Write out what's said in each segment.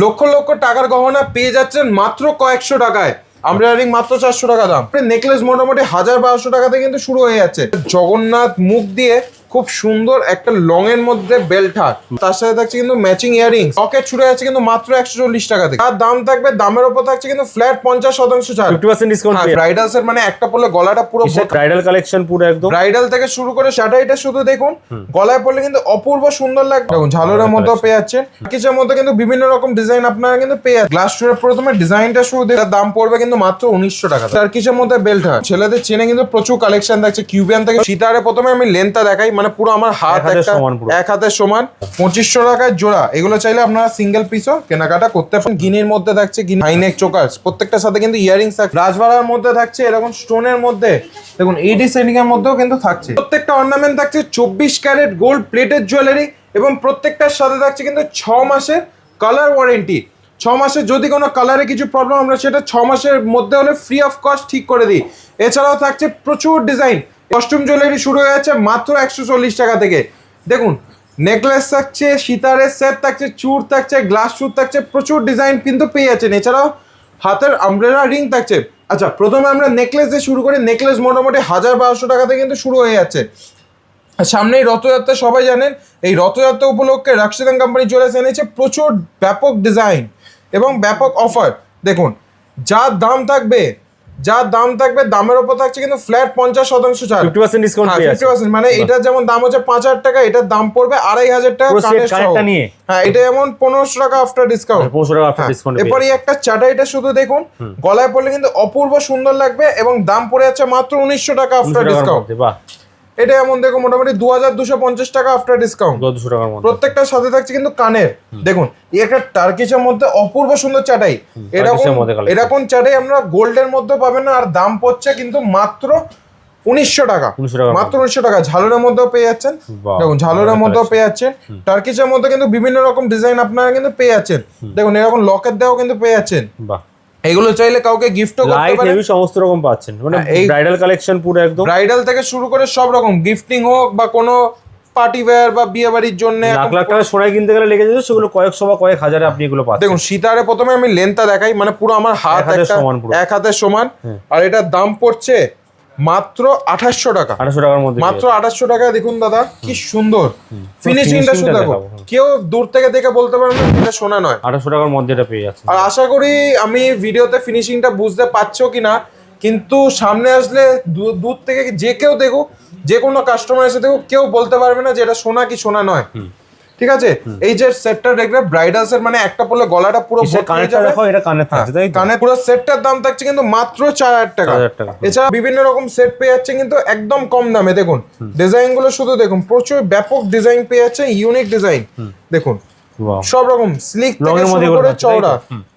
লক্ষ লক্ষ টাকার গহনা পেয়ে যাচ্ছেন মাত্র কয়েকশো টাকায়। আমরা রিং মাত্র 400 টাকা দাম। নেকলেস মোটামুটি 1000-1200 টাকাতে কিন্তু শুরু হয়ে যাচ্ছে। জগন্নাথ মুখ দিয়ে খুব সুন্দর একটা লং এর মধ্যে বেল্ট হার, তার সাথে থাকছে কিন্তু ম্যাচিং ইয়ারিং, পকেট ছুটে যাচ্ছে কিন্তু মাত্র 140 টাকা থেকে। তার দাম থাকবে, দামের উপর থাকছে কিন্তু ফ্ল্যাট 50% ছাড়, 50% ডিসকাউন্ট। ব্রাইডালস এর মানে একটা পরলে গলাটা পুরো ব্রাইডাল কালেকশন পুরো একদম ব্রাইডাল থেকে শুরু করে শাটাইটা শুধু দেখুন, গলায় পরলে কিন্তু অপূর্ব সুন্দর লাগবে। দেখুন ঝালরের মধ্যেও পেয়ে যাচ্ছেন, কিছুর মধ্যে কিন্তু বিভিন্ন রকম ডিজাইন আপনারা কিন্তু পেয়ে যাচ্ছেন। গ্লাস টুরের প্রথমে ডিজাইনটা শুরু দেখে দাম পড়বে কিন্তু মাত্র 1900 টাকা। তার কিছুর মধ্যে বেল্ট হয়, ছেলেদের চেনে কিন্তু প্রচুর কালেকশন থাকছে। কিউবিয়ান থেকে সীতারে প্রথমে আমি লেন্থটা দেখাই, মানে পুরো আমার হাত এক হাতের সমান, 2500 টাকায় জোড়া। এগুলো চাইলে আপনারা সিঙ্গেল পিসও কেনাকাটা করতে পারেন। গিনির মধ্যে থাকছে হাইনেক চোকার, প্রত্যেকটার সাথে কিন্তু ইয়ারিংস থাকছে। রাজবাড়ার মধ্যে থাকছে এরকম স্টোনের মধ্যে, দেখুন এইডি সেটিং এর মধ্যেও কিন্তু থাকছে। প্রত্যেকটা অর্নামেন্ট থাকছে 24 ক্যারেট গোল্ড প্লেটেড জুয়েলারি, এবং প্রত্যেকটার সাথে থাকছে কিন্তু 6 মাসের কালার ওয়ারেন্টি। 6 মাসে যদি কোনো কালারে কিছু প্রবলেম, আমরা সেটা 6 মাসের মধ্যে হলে ফ্রি অফ কস্ট ঠিক করে দিই। এছাড়াও থাকছে প্রচুর ডিজাইন। কস্টিউম জুয়েলারি শুরু হয়ে যাচ্ছে মাত্র 140 টাকা থেকে। দেখুন নেকলেস থাকছে, সীতারের সেট থাকছে, চূড় থাকছে, গ্লাস চূড় থাকছে, প্রচুর ডিজাইন কিন্তু পেয়ে যাচ্ছেন। এছাড়াও হাতের আমব্রেলা রিং থাকছে। আচ্ছা, প্রথমে আমরা নেকলেস দিয়ে শুরু করি। নেকলেস মোটামুটি 1000-1200 টাকাতে কিন্তু শুরু হয়ে যাচ্ছে। সামনেই রথযাত্রা, সবাই জানেন এই রথযাত্রা উপলক্ষে রাক্সিদান কোম্পানি জুয়েলার্স এনেছে প্রচুর ব্যাপক ডিজাইন এবং ব্যাপক অফার। দেখুন যার দাম থাকবে দামের উপর থাকছে কিন্তু ফ্ল্যাট 50% ছাড়, 50% ডিসকাউন্ট পেয়ে যাচ্ছে। 50%, মানে এটার যেমন দাম হচ্ছে 5000 টাকা, এটার দাম পড়বে 2500 টাকা কানের সহ। হ্যাঁ, এটা যেমন 1500 টাকা আফটার ডিসকাউন্ট। 1500 টাকা আফটার ডিসকাউন্ট। এরপর এই একটা চাটাইটা শুধু দেখুন, গলায় পরলে কিন্তু অপূর্ব সুন্দর লাগবে, এবং দাম পড়ে যাচ্ছে মাত্র 1900 টাকা আফটার ডিসকাউন্ট। বাহ, এটা এমন দেখো মোটামুটি 2250 টাকা আফটার ডিসকাউন্ট। 200 টাকার মধ্যে প্রত্যেকটার সাথে থাকছে কিন্তু কানের। দেখুন এই একটা টার্কিশের মধ্যে অপূর্ব সুন্দর চাটাই, এরকম চাটাই আমরা গোল্ডের মধ্যে পাবেন না, আর দাম পড়ছে কিন্তু মাত্র 1900 টাকা। মাত্র 1900 টাকা। ঝালরের মধ্যেও পেয়ে যাচ্ছেন, দেখুন ঝালরের মধ্যেও পেয়ে যাচ্ছেন। টার্কিশের মধ্যে কিন্তু বিভিন্ন রকম ডিজাইন আপনারা কিন্তু পেয়ে যাচ্ছেন। দেখুন এরকম লকেট দেওয়াও কিন্তু পেয়ে যাচ্ছেন। বাহ, এগুলো চাইলে কাউকে গিফটও করতে পারেন। হেভি সমস্ত রকম পাচ্ছেন, মানে এই ব্রাইডাল কালেকশন পুরো একদম। ব্রাইডাল থেকে শুরু করে সব রকম গিফটিং হোক বা কোনো পার্টি ওয়্যার বা বিয়ে বাড়ির জন্য লাখ লাখ টাকা সোনা কিনতে গেলে লেগে যেত, সেগুলো কয়েকশো বা কয়েক হাজারে আপনি এগুলো পাচ্ছেন। দেখুন সীতারে প্রথমে আমি লেন্থটা দেখাই, মানে পুরো আমার হাত এক হাতের সমান, আর এটার দাম পড়ছে মাত্র 2800 টাকা। 2800 টাকার মধ্যে, মাত্র 2800 টাকায়। দেখুন দাদা কি সুন্দর ফিনিশিংটা, শুধু দেখো, কেউ দূর থেকে দেখে বলতে পারবে না এটা সোনা নয়। 2800 টাকার মধ্যে এটা পেয়ে যাচ্ছে। আর আশা করি আমি ভিডিওতে ফিনিশিংটা বুঝতে পারছো কিনা, কিন্তু সামনে আসলে দূর থেকে যে কেউ দেখুক, যে কোনো কাস্টমার এসে দেখুক, কেউ বলতে পারবে না যে এটা সোনা কি সোনা নয়। ঠিক আছে, এই যে সেটটা দেখলে ব্রাইডালস এর, মানে একটা পরলে গলাটা পুরো কানেরটা দেখো, এটা কানের থাকছে, তাই তো? কানের পুরো সেটটার দাম থাকছে কিন্তু মাত্র 4000 টাকা। এছাড়া বিভিন্ন রকম সেট পেয়ে যাচ্ছে কিন্তু একদম কম দামে। দেখুন ডিজাইন গুলো শুধু দেখুন, প্রচুর ব্যাপক ডিজাইন পেয়ে যাচ্ছে, ইউনিক ডিজাইন। দেখুন সব রকম স্লিক থেকে শুরু করে চওড়া,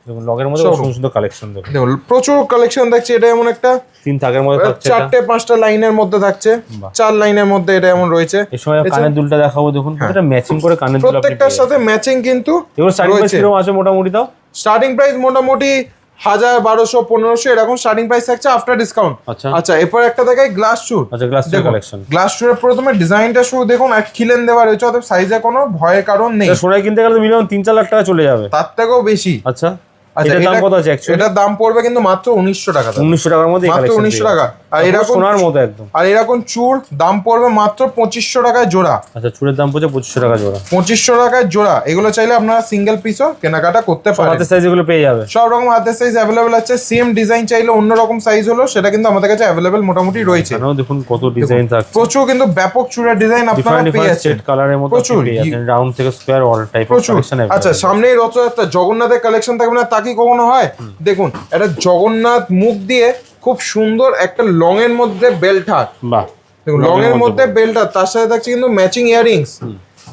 দেখুন লগের মধ্যে খুব সুন্দর কালেকশন। দেখুন প্রচুর কালেকশন থাকছে। এটা এমন একটা 3 থাকের মধ্যে থাকছে, 4-5টা লাইনের মধ্যে থাকছে, 4 লাইনের মধ্যে এটা এমন রয়েছে। এই সময় কানের দুলটা দেখাবো, দেখুন এটা ম্যাচিং করে কানের দুল, প্রত্যেকটার সাথে ম্যাচিং কিন্তু। এগুলো স্টার্টিং প্রাইস কিরকম আছে মোটামুটি? তাও স্টার্টিং প্রাইস মোটামুটি 1000, 1200, 1500 এরকম স্টার্টিং প্রাইস থাকছে আফটার ডিসকাউন্ট। আচ্ছা, এরপর একটা দেখাই গ্লাস চূড়। আচ্ছা, গ্লাস চূড় কালেকশন। গ্লাস চূড়ের প্রথমে ডিজাইনটা শুরু দেখুন, আর খিলেন দেওয়া রয়েছে, অতএব সাইজে কোনো ভয়ের কারণ নেই। সোনা কিনতে গেলে মিনিমাম 3-4 লাখ টাকা চলে যাবে, তার থেকেও বেশি। আচ্ছা, এটার দাম কত আছে অ্যাকচুয়ালি? এটার দাম পড়বে কিন্তু মাত্র 1900 টাকা। 1900 টাকার মধ্যে, মাত্র 1900 টাকা। আর এরকম সোনার মতো একদম। আর এরকম চূড় দাম পড়বে মাত্র 2500 টাকায় জোড়া। আচ্ছা, চূড়ের দাম পড়ছে 2500 টাকা জোড়া। 2500 টাকায় জোড়া। এগুলো চাইলে আপনারা সিঙ্গেল পিসও কেনাকাটা করতে পারেন। হাতের সাইজ এগুলো পেয়ে যাবে, সব রকম হাতের সাইজ অ্যাভেলেবেল আছে। সেম ডিজাইন চাইলে অন্য রকম সাইজ হলো, সেটা কিন্তু আমাদের কাছে অ্যাভেলেবেল মোটামুটি রয়েছে। দেখুন কত ডিজাইন থাকছে, প্রচুর কিন্তু ব্যাপক চূড়ার ডিজাইন আপনারা পেয়ে যাচ্ছেন। সেট কালারের মধ্যে পেয়ে যাচ্ছেন, রাউন্ড থেকে square all type of collection. আচ্ছা, সামনেই রথযাত্রা, জগন্নাথের কালেকশন থাকবে না তা কি কখনো হয়? দেখুন এটা জগন্নাথ মুখ দিয়ে খুব সুন্দর একটা লং এর মধ্যে বেল্ট হার। বাহ, দেখুন লং এর মধ্যে বেল্ট হার, তার সাথে থাকছে কিন্তু ম্যাচিং ইয়ারিংস।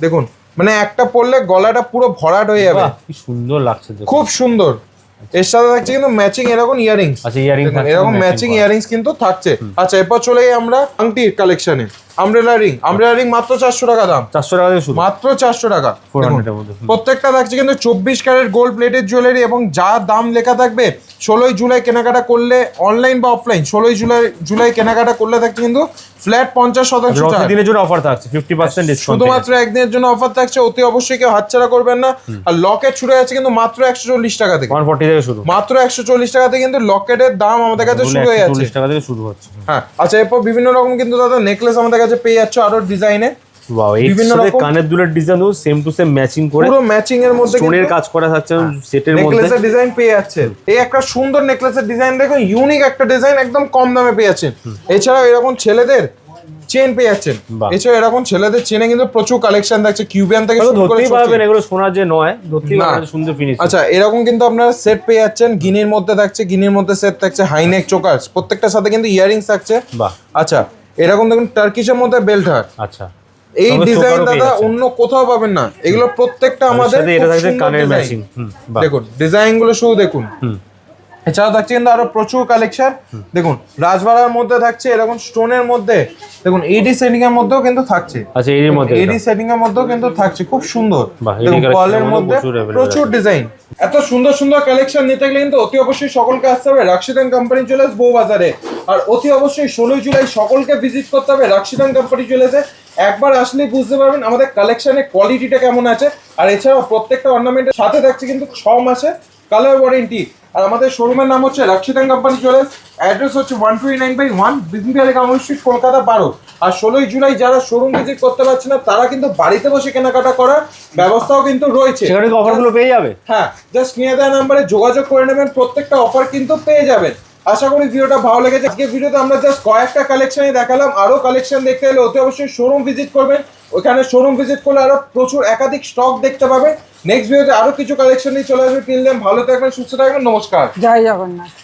দেখুন মানে একটা পরলে গলাটা পুরো ভরাট হয়ে যাবে, কি সুন্দর লাগছে, খুব সুন্দর। এর সাথে থাকছে কিন্তু ম্যাচিং এরকম ইয়ারিংস। আচ্ছা, ইয়ারিং এরকম ম্যাচিং ইয়ারিংস কিন্তু থাকছে। আচ্ছা, এরপর চলে যাই আমরা আংটির কালেকশনে। আমব্রেলা রিং মাত্র 400 টাকা দাম, 400 টাকা দিয়ে শুরু, মাত্র 400 টাকা। 400 এর মধ্যে। প্রত্যেকটা থাকছে কিন্তু 24 ক্যারেট গোল্ড প্লেটেড জুয়েলারি এবং যা দাম লেখা থাকবে 16 জুলাই কেনাকাটা করলে অনলাইন বা অফলাইন 16 জুলাই কেনাকাটা করলে থাকছে কিন্তু ফ্ল্যাট 50% ছাড়। দিনের জন্য অফার থাকছে 50% ডিসকাউন্ট, শুধুমাত্র একদিনের জন্য অফার থাকছে, অতি অবশ্যই কেউ হাতছাড়া করবেন না। আর লকেট শুরু আছে কিন্তু মাত্র 140 টাকা থেকে, 140 থেকে শুরু, মাত্র 140 টাকা থেকে কিন্তু লকেটের দাম আমাদের কাছে শুরু হয়ে যাচ্ছে। 140 টাকা থেকে শুরু হচ্ছে। হ্যাঁ আচ্ছা, এরপর বিভিন্ন রকম কিন্তু দাদা নেকলেস আমাদের কাছে পেয়ে যাচ্ছে আরো ডিজাইনে। ওয়াও, বিভিন্ন বিভিন্ন রকম কানের দুলের design same to same matching করে, পুরো ম্যাচিং এর মধ্যে স্টোনের কাজ করা থাকছে সেটের মধ্যে, নেকলেসের ডিজাইন পেয়ে যাচ্ছেন। এই একটা সুন্দর নেকলেসের ডিজাইন দেখুন, ইউনিক একটা ডিজাইন, একদম কম দামে পেয়ে যাচ্ছেন। এছাড়াও এরকম ছেলেদের চেন পেয়ে যাচ্ছেন, এছাড়া এরকম ছেলেদের চেনে কিন্তু প্রচুর কালেকশন থাকছে, কিউবিয়ান থেকে শুরু করে ধরতেই পারবেন এগুলো সোনার যে নয়, ধরতেই না। পারবেন, সুন্দর ফিনিশ। আচ্ছা, এরকম কিন্তু আপনারা সেট পেয়ে যাচ্ছেন, গিনির মধ্যে থাকছে, গিনির মধ্যে সেট থাকছে, হাইনেক চোকার, প্রত্যেকটার সাথে কিন্তু ইয়ারিংস থাকছে। বাহ, আচ্ছা, এরকম দেখুন টার্কিশের মধ্যে বেল্ট হার। আচ্ছা, এই সঙ্গে ডিজাইন চোকারও পেয়ে দাদা যাচ্ছেন। অন্য কোথাও পাবেন না, এগুলো প্রত্যেকটা আমাদের সাথে এটা খুব থাকছে সুন্দর কানের design। ম্যাচিং। বাহ, দেখুন ডিজাইন গুলো শুধু দেখুন। এছাড়াও থাকছে কিন্তু আরো প্রচুর কালেকশন, দেখুন রাজবাড়ার মধ্যে থাকছে, এরকম স্টোনের মধ্যে দেখুন এডি সেটিং এর মধ্যেও কিন্তু থাকছে। আচ্ছা, এর মধ্যে এডি সেটিং এর মধ্যেও কিন্তু থাকছে, খুব সুন্দর। বাহ, দেখুন collection পার্লের এর মধ্যে মধ্যে প্রচুর available প্রচুর ডিজাইন। এত সুন্দর সুন্দর কালেকশন নিতে গেলে কিন্তু অতি অবশ্যই সকলকে আসতে হবে রাক্সিদান কোম্পানি জুয়েলার্স বউবাজারে। আর অতি অবশ্যই 16 জুলাই সকলকে ভিজিট করতে হবে রাক্সিদান কোম্পানি জুয়েলার্সে। একবার আসলেই বুঝতে পারবেন আমাদের কালেকশনের কোয়ালিটিটা কেমন আছে। আর এছাড়াও প্রত্যেকটা অর্নামেন্টের সাথে থাকছে কিন্তু 6 মাসে কালার ওয়ারেন্টি। আর আমাদের শোরুমের নাম হচ্ছে রাক্সিদান কোম্পানি জুয়েলার্স, অ্যাড্রেস হচ্ছে 129/1 বিজনেস কামল স্ট্রিট, কলকাতা 12। আর 16 জুলাই যারা শোরুম ভিজিট করতে পারছে না তারা কিন্তু বাড়িতে বসে কেনাকাটা করার ব্যবস্থাও কিন্তু রয়েছে, সেখানে কি অফারগুলো পেয়ে যাবে। হ্যাঁ জাস্ট নিয়ে দেওয়া নাম্বারে যোগাযোগ করে নেবেন, প্রত্যেকটা অফার কিন্তু পেয়ে যাবেন। আশা করি ভিডিওটা ভালো লেগেছে। আজকে ভিডিওতে আমরা জাস্ট কয়েকটা কালেকশনই দেখালাম, আরো কালেকশন দেখতে হলে অতি অবশ্যই শোরুম ভিজিট করবেন। ওখানে শোরুম ভিজিট করলে আরো প্রচুর একাধিক স্টক দেখতে পাবেন। নেক্সট ভিডিওতে আরো কিছু কালেকশন নিয়ে চলে আসবে। টিল দেন ভালো থাকবেন, সুস্থ থাকবেন, নমস্কার, জয় জগন্নাথ।